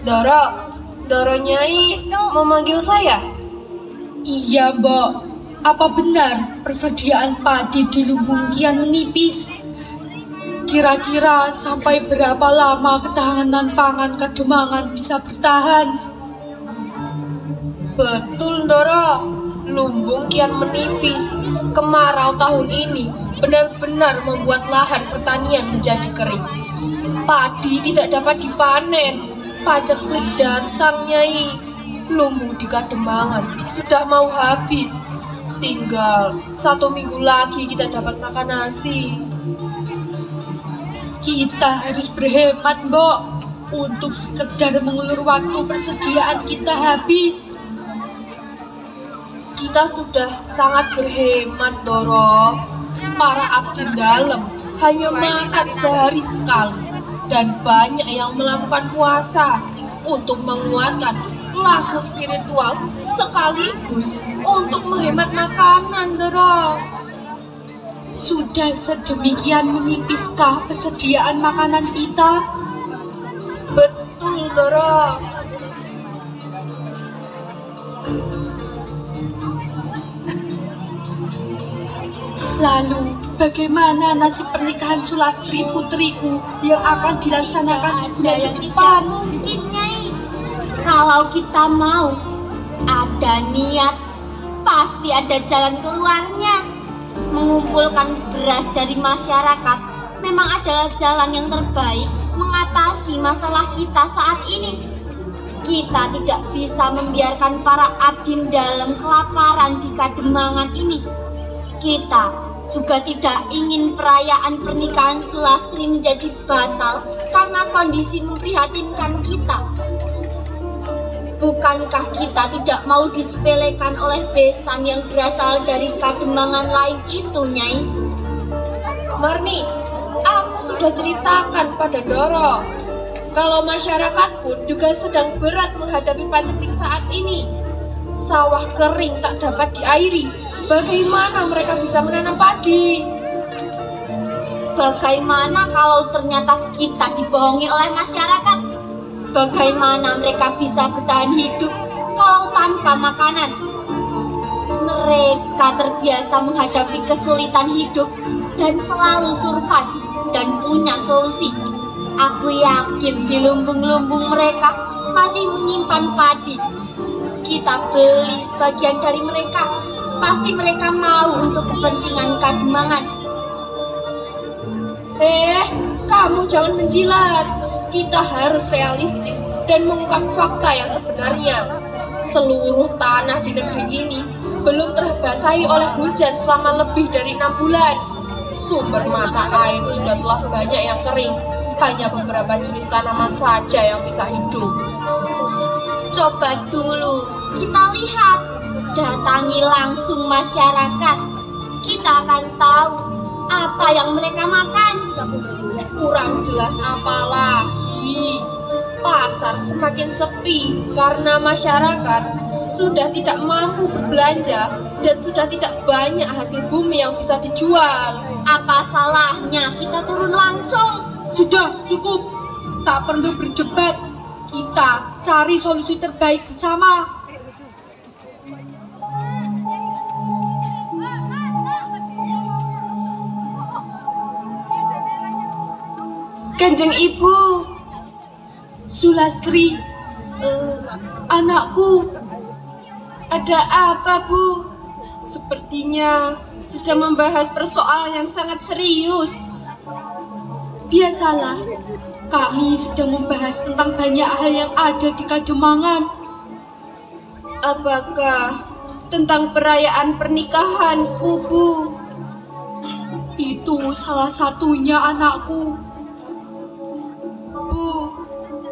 Doro, Doro Nyai memanggil saya? Iya, Mbok. Apa benar persediaan padi di lumbung kian menipis? Kira-kira sampai berapa lama ketahanan pangan Kademangan bisa bertahan? Betul, Doro. Lumbung kian menipis. Kemarau tahun ini benar-benar membuat lahan pertanian menjadi kering. Padi tidak dapat dipanen. Paceklik datang, Nyai. Lumbung di Kademangan sudah mau habis. Tinggal 1 minggu lagi kita dapat makan nasi. Kita harus berhemat, Mbok, untuk sekedar mengulur waktu persediaan kita habis. Kita sudah sangat berhemat, Doro. Para abdi dalam hanya makan sehari sekali, dan banyak yang melakukan puasa untuk menguatkan laku spiritual sekaligus untuk menghemat makanan, Doro. Sudah sedemikian menipiskah persediaan makanan kita? Betul, Doro. Lalu, bagaimana nasib pernikahan Sulastri putriku yang akan dilaksanakan sebulan ke depan? Mungkin, Nyai. Kalau kita mau, ada niat, pasti ada jalan keluarnya. Mengumpulkan beras dari masyarakat memang adalah jalan yang terbaik mengatasi masalah kita saat ini. Kita tidak bisa membiarkan para abdi dalam kelaparan di Kademangan ini. Kita juga tidak ingin perayaan pernikahan Sulastri menjadi batal karena kondisi memprihatinkan kita. Bukankah kita tidak mau disepelekan oleh besan yang berasal dari Kademangan lain itu, Nyai? Marni, aku sudah ceritakan pada Doro kalau masyarakat pun juga sedang berat menghadapi paceklik saat ini. Sawah kering tak dapat diairi. Bagaimana mereka bisa menanam padi? Bagaimana kalau ternyata kita dibohongi oleh masyarakat? Bagaimana mereka bisa bertahan hidup kalau tanpa makanan? Mereka terbiasa menghadapi kesulitan hidup dan selalu survive dan punya solusi. Aku yakin di lumbung-lumbung mereka masih menyimpan padi. Kita beli sebagian dari mereka. Pasti mereka mau untuk kepentingan Kademangan. Kamu jangan menjilat. Kita harus realistis dan mengungkap fakta yang sebenarnya. Seluruh tanah di negeri ini belum terbasahi oleh hujan selama lebih dari 6 bulan. Sumber mata air juga telah banyak yang kering. Hanya beberapa jenis tanaman saja yang bisa hidup. Coba dulu kita lihat, datangi langsung masyarakat. Kita akan tahu apa yang mereka makan. Kurang jelas apa lagi. Pasar semakin sepi karena masyarakat sudah tidak mampu berbelanja dan sudah tidak banyak hasil bumi yang bisa dijual. Apa salahnya kita turun langsung? Sudah cukup, tak perlu berdebat. Kita cari solusi terbaik bersama. Kanjeng Ibu, Sulastri, anakku, ada apa, Bu? Sepertinya sedang membahas persoalan yang sangat serius. Biasalah, kami sedang membahas tentang banyak hal yang ada di Kademangan. Apakah tentang perayaan pernikahanku, Bu? Itu salah satunya, anakku. Bu,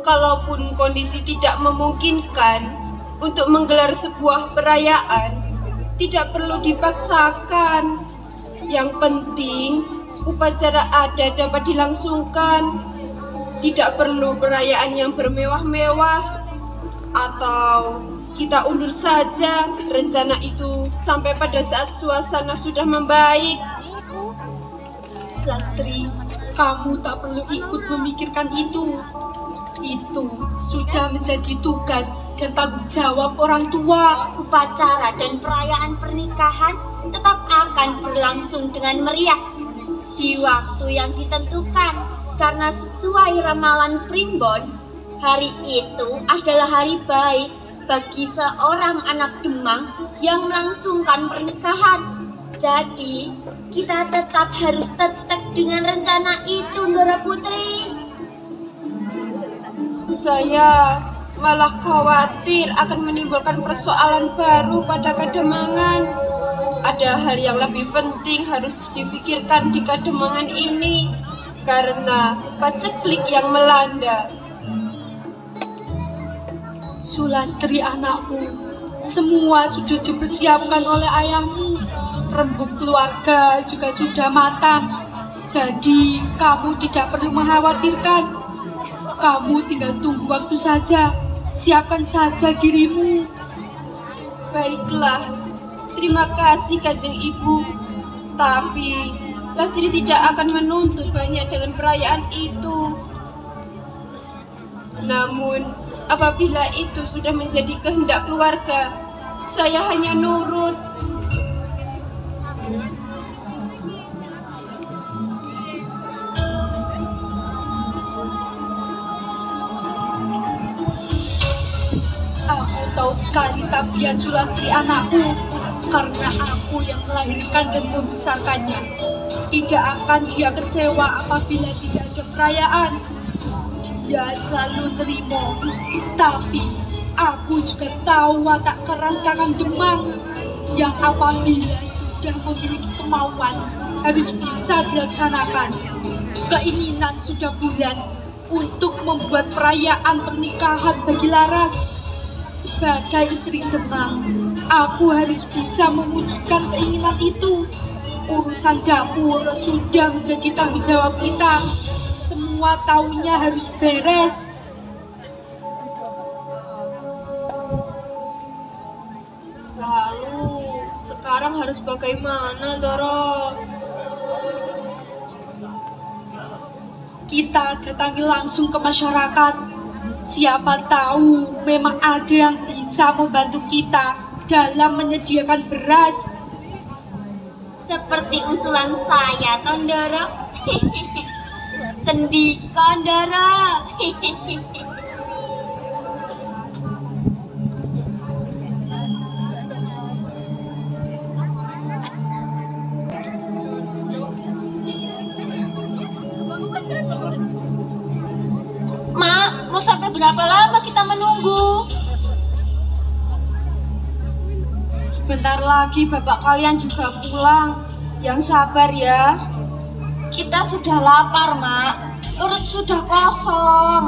kalaupun kondisi tidak memungkinkan untuk menggelar sebuah perayaan, tidak perlu dipaksakan. Yang penting upacara adat dapat dilangsungkan. Tidak perlu perayaan yang bermewah-mewah. Atau kita undur saja rencana itu sampai pada saat suasana sudah membaik. Lastri, Kamu tak perlu ikut memikirkan itu. Itu sudah menjadi tugas dan tanggung jawab orang tua. Upacara dan perayaan pernikahan tetap akan berlangsung dengan meriah di waktu yang ditentukan, karena sesuai ramalan Primbon, hari itu adalah hari baik bagi seorang anak Demang yang melangsungkan pernikahan. Jadi kita tetap harus tetap dengan rencana itu, Ndara Putri. Saya malah khawatir akan menimbulkan persoalan baru pada Kademangan. Ada hal yang lebih penting harus difikirkan di Kademangan ini karena paceklik yang melanda. Sulastri anakku, semua sudah dipersiapkan oleh ayahmu. Rembuk keluarga juga sudah matang. Jadi kamu tidak perlu mengkhawatirkan. Kamu tinggal tunggu waktu saja. Siapkan saja dirimu. Baiklah, terima kasih Kanjeng Ibu. Tapi Lastri tidak akan menuntut banyak dengan perayaan itu. Namun, apabila itu sudah menjadi kehendak keluarga, saya hanya nurut. Aku tahu sekali tabiat Sulastri anakku, karena aku yang melahirkan dan membesarkannya. Tidak akan dia kecewa apabila tidak ada perayaan. Dia selalu terima. Tapi aku juga tahu watak keras Kakang Demang, yang apabila sudah memiliki kemauan harus bisa dilaksanakan. Keinginan sudah bulat untuk membuat perayaan pernikahan bagi Laras. Sebagai istri Demang, aku harus bisa mewujudkan keinginan itu. Urusan dapur sudah menjadi tanggung jawab kita. Semua tahunnya harus beres. Lalu, sekarang harus bagaimana, Doro? Kita datangi langsung ke masyarakat. Siapa tahu memang ada yang bisa membantu kita dalam menyediakan beras. Seperti usulan saya, Tondoro. Sendi Kondoro. Mak, mau sampai berapa lama kita menunggu? Sebentar lagi bapak kalian juga pulang. Yang sabar ya. Kita sudah lapar, Mak. Perut sudah kosong.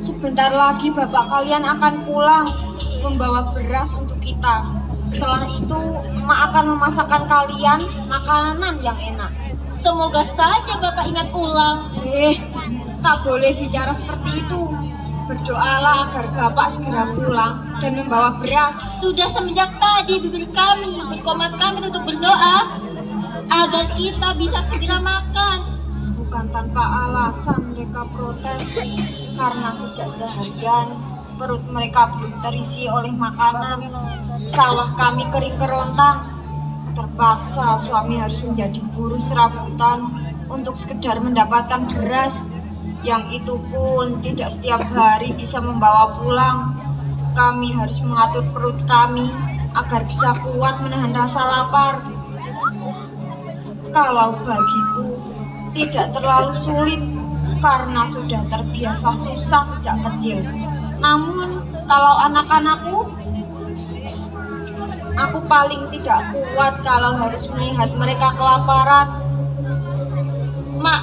Sebentar lagi bapak kalian akan pulang membawa beras untuk kita. Setelah itu, emak akan memasakkan kalian makanan yang enak. Semoga saja Bapak ingat pulang. Tak boleh bicara seperti itu. Berdoalah agar bapak segera pulang dan membawa beras. Sudah semenjak tadi bibir kami berkomat kami untuk berdoa agar kita bisa segera makan. Bukan tanpa alasan mereka protes, karena sejak seharian perut mereka belum terisi oleh makanan. Sawah kami kering kerontang. Terpaksa suami harus menjadi buruh serabutan untuk sekedar mendapatkan beras. Yang itu pun tidak setiap hari bisa membawa pulang. Kami harus mengatur perut kami agar bisa kuat menahan rasa lapar. Kalau bagiku tidak terlalu sulit karena sudah terbiasa susah sejak kecil. Namun kalau anak-anakku, aku paling tidak kuat kalau harus melihat mereka kelaparan. Mak,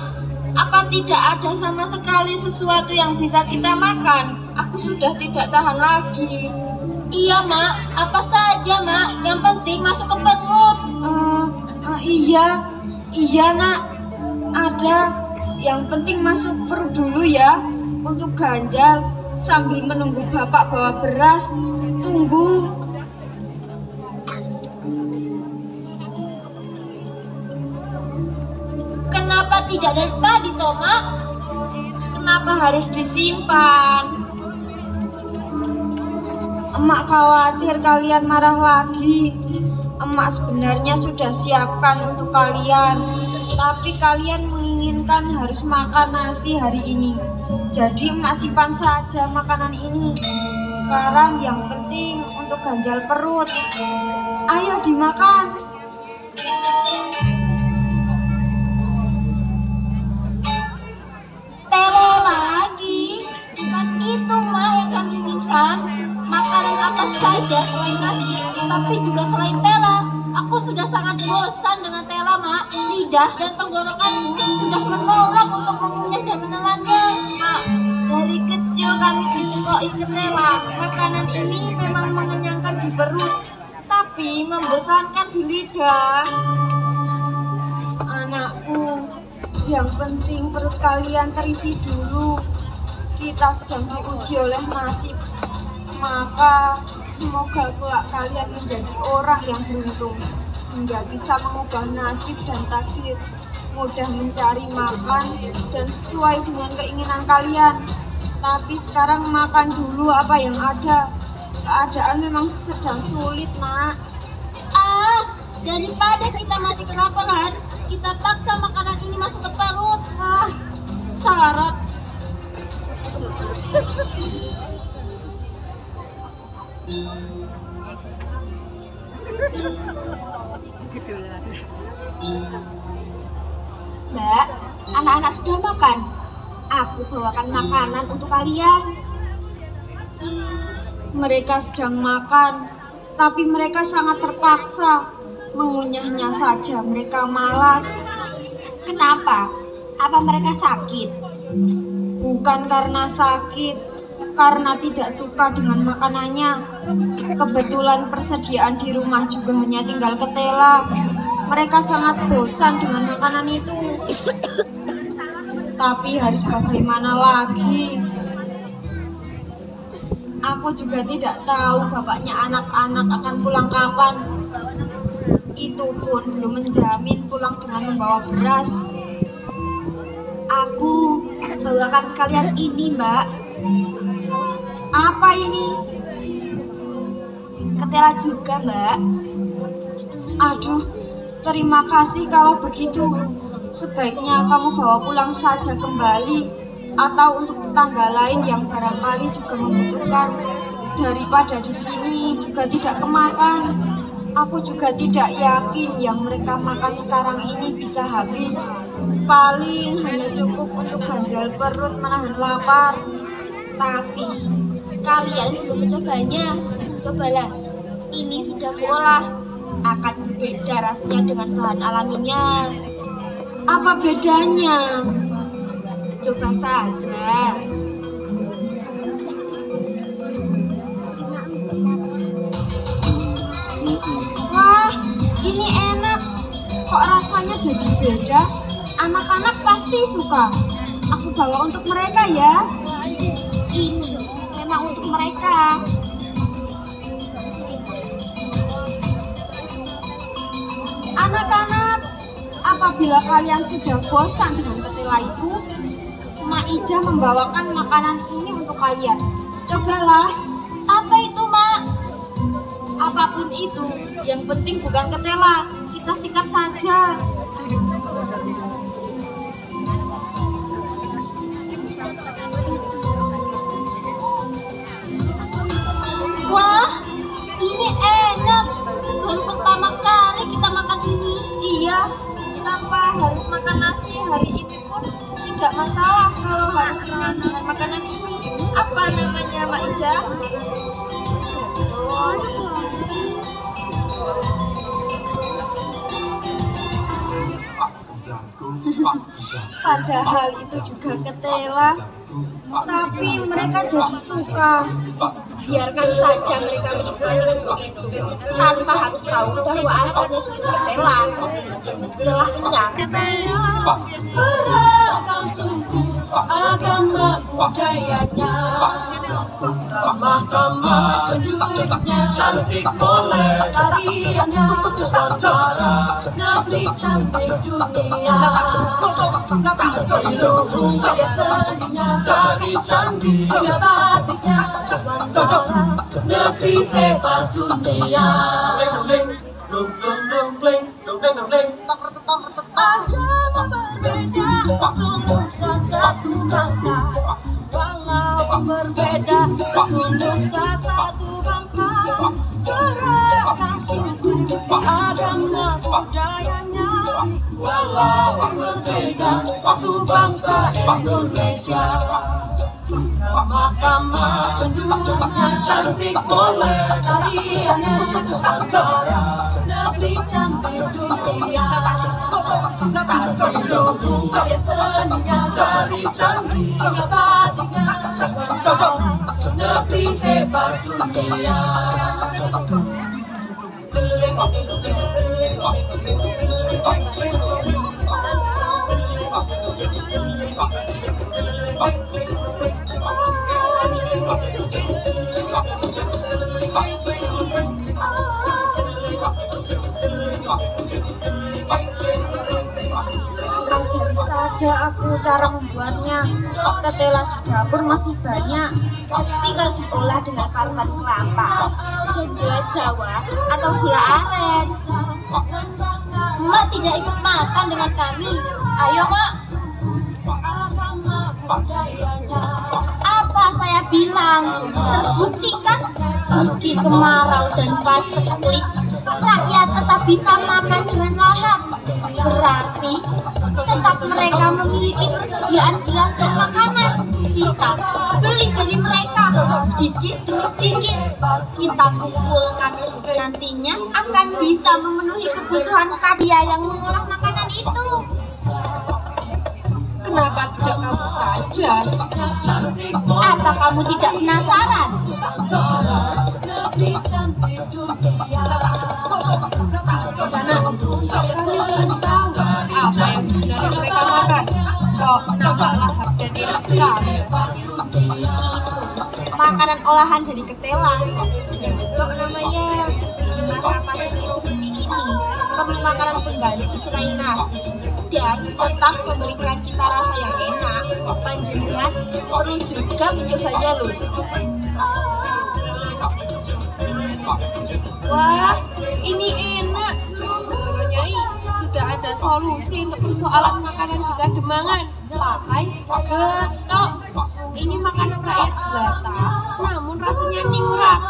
apa tidak ada sama sekali sesuatu yang bisa kita makan? Aku sudah tidak tahan lagi. Iya, Mak. Apa saja, Mak. Yang penting masuk ke perut. Iya nak, ada. Yang penting masuk perut dulu ya. Untuk ganjal sambil menunggu bapak bawa beras. Tunggu. Kenapa tidak dari tadi, Toma. Kenapa harus disimpan? Emak khawatir kalian marah lagi. Emak sebenarnya sudah siapkan untuk kalian, tapi kalian menginginkan harus makan nasi hari ini. Jadi emak simpan saja makanan ini. Sekarang yang penting untuk ganjal perut. Ayo dimakan. Telo lagi? Bukan itu, Mak, yang kami inginkan. Makanan apa saja selain nasi, tapi juga selain tela. Aku sudah sangat bosan dengan tela, Mak. Lidah dan tenggorokanku sudah menolak untuk mengunyah dan menelannya. Mak, dari kecil kami dicekoki ke tela. Makanan ini memang mengenyangkan di perut, tapi membosankan di lidah. Anakku, yang penting perut kalian terisi dulu. Kita sedang diuji oleh nasib. Maka semoga kelak kalian menjadi orang yang beruntung, hingga bisa mengubah nasib dan takdir, mudah mencari makan dan sesuai dengan keinginan kalian. Tapi sekarang makan dulu apa yang ada. Keadaan memang sedang sulit, Nak. Daripada kita mati kelaparan, kita paksa makanan ini masuk ke perut. Syarat. Mbak, anak-anak sudah makan. Aku bawakan makanan untuk kalian. Mereka sedang makan, tapi mereka sangat terpaksa. Mengunyahnya saja mereka malas. Kenapa? Apa mereka sakit? Bukan karena sakit, karena tidak suka dengan makanannya. Kebetulan persediaan di rumah juga hanya tinggal ketela. Mereka sangat bosan dengan makanan itu. Tapi harus bagaimana lagi? Aku juga tidak tahu bapaknya anak-anak akan pulang kapan. Itu pun belum menjamin pulang dengan membawa beras. Aku bawakan kalian ini, Mbak. Apa ini? Ketela juga, Mbak. Aduh, terima kasih kalau begitu. Sebaiknya kamu bawa pulang saja kembali, atau untuk tetangga lain yang barangkali juga membutuhkan. Daripada di sini juga tidak kemakan. Aku juga tidak yakin yang mereka makan sekarang ini bisa habis. Paling hanya cukup untuk ganjal perut menahan lapar. Tapi kalian belum mencobanya. Cobalah, ini sudah kuolah. Akan berbeda rasanya dengan bahan alaminya. Apa bedanya? Coba saja. Wah, ini enak. Kok rasanya jadi beda? Anak-anak pasti suka. Aku bawa untuk mereka ya. Ini memang untuk mereka. Anak-anak, apabila kalian sudah bosan dengan ketela itu, Mak Ija membawakan makanan ini untuk kalian. Cobalah. Apa itu, Mak? Apapun itu, yang penting bukan ketela. Kita sikat saja. Wah, ini enak. Baru pertama kali kita makan ini. Iya, tanpa harus makan nasi hari ini pun tidak masalah kalau harus kenyang dengan makanan ini. Apa namanya, Mak Ija? Padahal itu juga ketela, tapi mereka jadi suka. Biarkan saja mereka menikmati untuk itu, tanpa harus tahu bahwa asalnya juga ketela. Setelah kenyang, beragam suku, agama budayanya, Ramah-ramah penduduknya cantik molek, tariannya nusantara, negeri cantik dunia. Dilubung gaya seninya, tari cantik hingga batiknya nusantara, negeri hebat dunia. Agama berbeda, satu nusa satu bangsa. Walau berbeda, satu nusa satu bangsa. Beragam suku, agama budayanya. Walau berbeda, satu bangsa Indonesia. Ramah-ramah penduduknya cantik molek, tariannya nusantara, negeri cantik dunia. Dilubung gaya seninya, tari cantik hingga batiknya nusantara, negeri hebat dunia. Ajari saja aku cara membuatnya. Ketela di dapur masih banyak, tinggal diolah dengan parutan kelapa dan gula Jawa atau gula aren. Mak tidak ikut makan dengan kami. Ayo mak. Apa saya bilang? Terbukti kan? Meski kemarau dan paceklik, rakyat tetap bisa makan dengan lahap. Berarti tetap mereka memiliki persediaan beras dan makanan. Kita beli dari mereka sedikit demi sedikit. Kita kumpulkan, nantinya akan bisa memenuhi kebutuhan kabia yang mengolah makanan itu. Kenapa tidak kamu saja? Apa kamu tidak penasaran? Sana, kalian tahu apa yang sebenarnya mereka makan? Kok nampak lahap dan enak sekali? Itu makanan olahan dari ketela. Getok namanya. Di masa paceklik seperti ini perlu makanan pengganti selain nasi dan tetap memberikan cita rasa yang enak. Panjenengan perlu juga mencobanya loh. Wah, ini enak. Menurut Nyai, sudah ada solusi untuk persoalan makanan di Kademangan. Pakai getok. Ini makanan rakyat jelata, namun rasanya ningrat.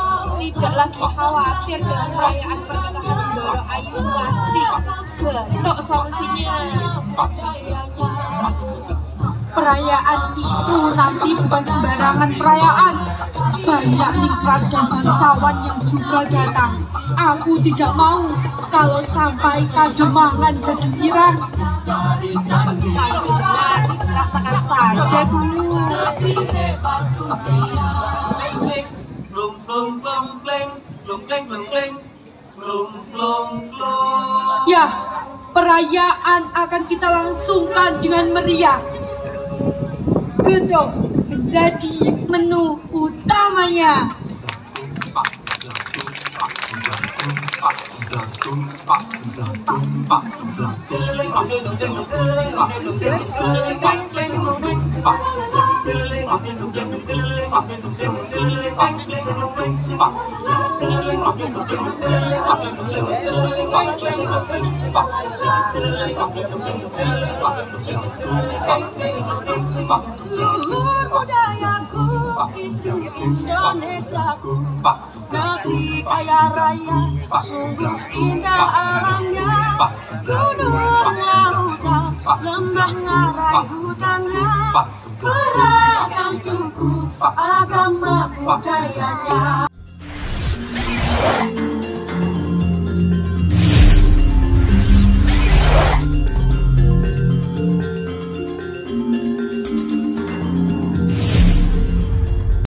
Tidak lagi khawatir dengan perayaan pernikahan Ndoro Ayu Sulastri. Getok solusinya. Perayaan itu nanti bukan sembarangan perayaan. Banyak ningrat dan bangsawan yang juga datang. Aku tidak mau kalau sampai Kademangan jadi viral. Panjenengan rasakan saja dulu. Ya, perayaan akan kita langsungkan dengan meriah. Gedok menjadi menu utamanya. Luhur budayaku itu Indonesiaku, negeri kaya raya, sungguh indah alamnya. Gunung lautan, lembah ngarai hutannya, beragam suku, agama budayanya.